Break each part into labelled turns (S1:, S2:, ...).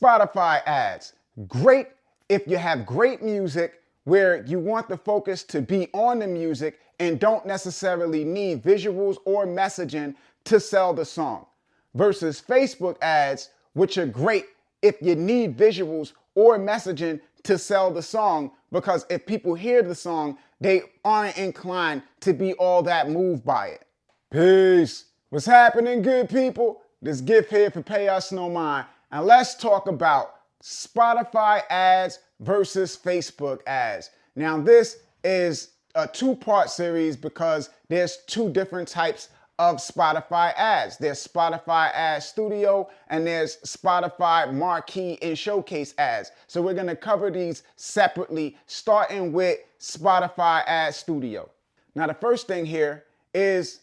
S1: Spotify ads. Great if you have great music where you want the focus to be on the music and don't necessarily need visuals or messaging to sell the song. Versus Facebook ads, which are great if you need visuals or messaging to sell the song, because if people hear the song, they aren't inclined to be all that moved by it. Peace. What's happening, good people? This gift here for Payusnomind, and let's talk about Spotify ads versus Facebook ads. Now, this is a two-part series because there's two different types of Spotify ads. There's Spotify Ad Studio and there's Spotify Marquee and Showcase ads. So we're going to cover these separately, starting with Spotify Ad Studio. Now, the first thing here is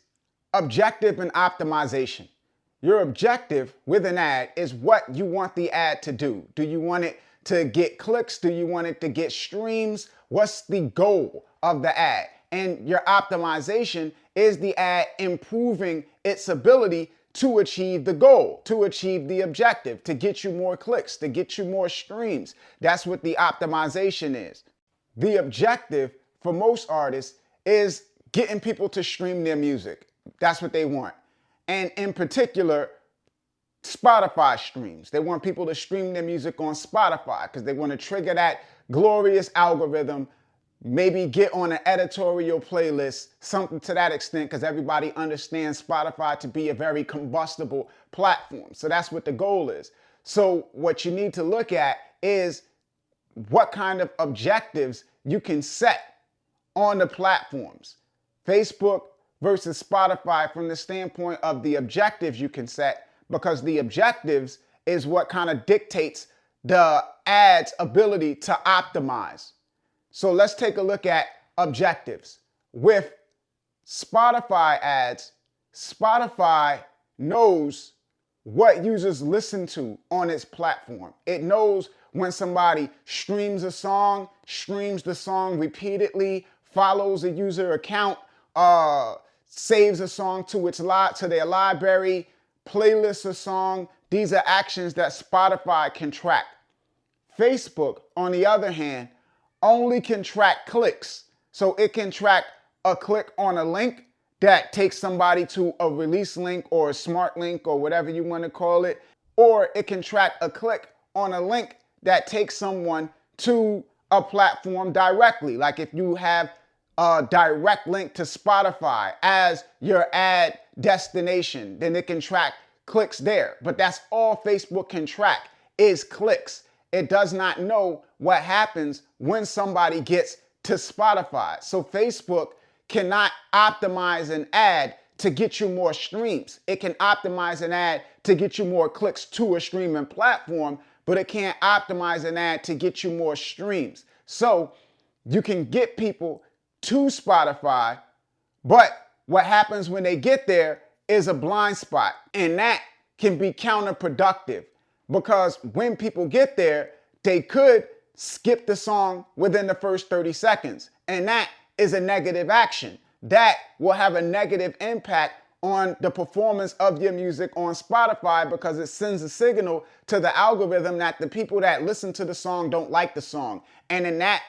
S1: objective and optimization. Your objective with an ad is what you want the ad to do. Do you want it to get clicks? Do you want it to get streams? What's the goal of the ad? And your optimization is the ad improving its ability to achieve the goal, to achieve the objective, to get you more clicks, to get you more streams. That's what the optimization is. The objective for most artists is getting people to stream their music. That's what they want. And in particular, Spotify streams. They want people to stream their music on Spotify because they want to trigger that glorious algorithm, maybe get on an editorial playlist, something to that extent, because everybody understands Spotify to be a very combustible platform. So that's what the goal is. So what you need to look at is what kind of objectives you can set on the platforms. Facebook versus Spotify from the standpoint of the objectives you can set, because the objectives is what kind of dictates the ad's ability to optimize. So let's take a look at objectives. With Spotify ads, Spotify knows what users listen to on its platform. It knows when somebody streams a song, streams the song repeatedly, follows a user account, saves a song to their library, playlists a song. These are actions that Spotify can track. Facebook, on the other hand, only can track clicks. So it can track a click on a link that takes somebody to a release link or a smart link or whatever you want to call it. Or it can track a click on a link that takes someone to a platform directly. Like if you have a direct link to Spotify as your ad destination, then it can track clicks there. But that's all Facebook can track is clicks. It does not know what happens when somebody gets to Spotify. So Facebook cannot optimize an ad to get you more streams. It can optimize an ad to get you more clicks to a streaming platform, but it can't optimize an ad to get you more streams. So you can get people to Spotify, but what happens when they get there is a blind spot, and that can be counterproductive because when people get there, they could skip the song within the first 30 seconds, and that is a negative action. That will have a negative impact on the performance of your music on Spotify because it sends a signal to the algorithm that the people that listen to the song don't like the song, and in that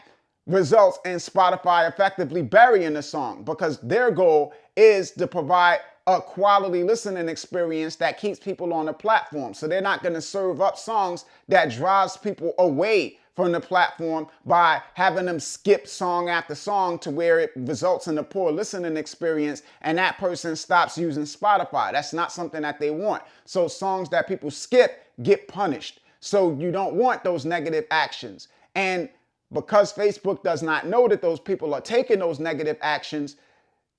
S1: results in Spotify effectively burying the song because their goal is to provide a quality listening experience that keeps people on the platform. So they're not going to serve up songs that drives people away from the platform by having them skip song after song to where it results in a poor listening experience and that person stops using Spotify. That's not something that they want. So songs that people skip get punished. So you don't want those negative actions. And because Facebook does not know that those people are taking those negative actions,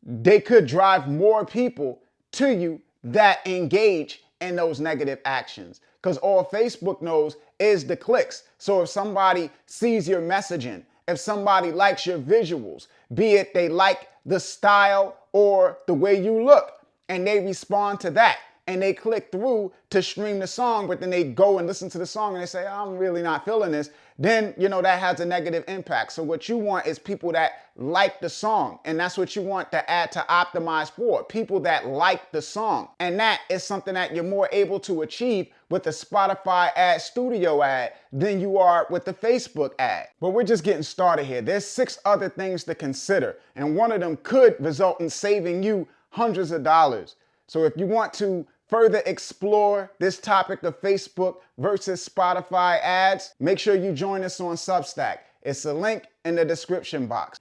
S1: they could drive more people to you that engage in those negative actions. Because all Facebook knows is the clicks. So if somebody sees your messaging, if somebody likes your visuals, be it they like the style or the way you look, and they respond to that, and they click through to stream the song, but then they go and listen to the song and they say, I'm really not feeling this, then, that has a negative impact. So what you want is people that like the song, and that's what you want the ad to optimize for, people that like the song. And that is something that you're more able to achieve with the Spotify ad studio ad than you are with the Facebook ad. But we're just getting started here. There's 6 other things to consider, and one of them could result in saving you hundreds of dollars. So if you want to further explore this topic of Facebook versus Spotify ads, make sure you join us on Substack. It's a link in the description box.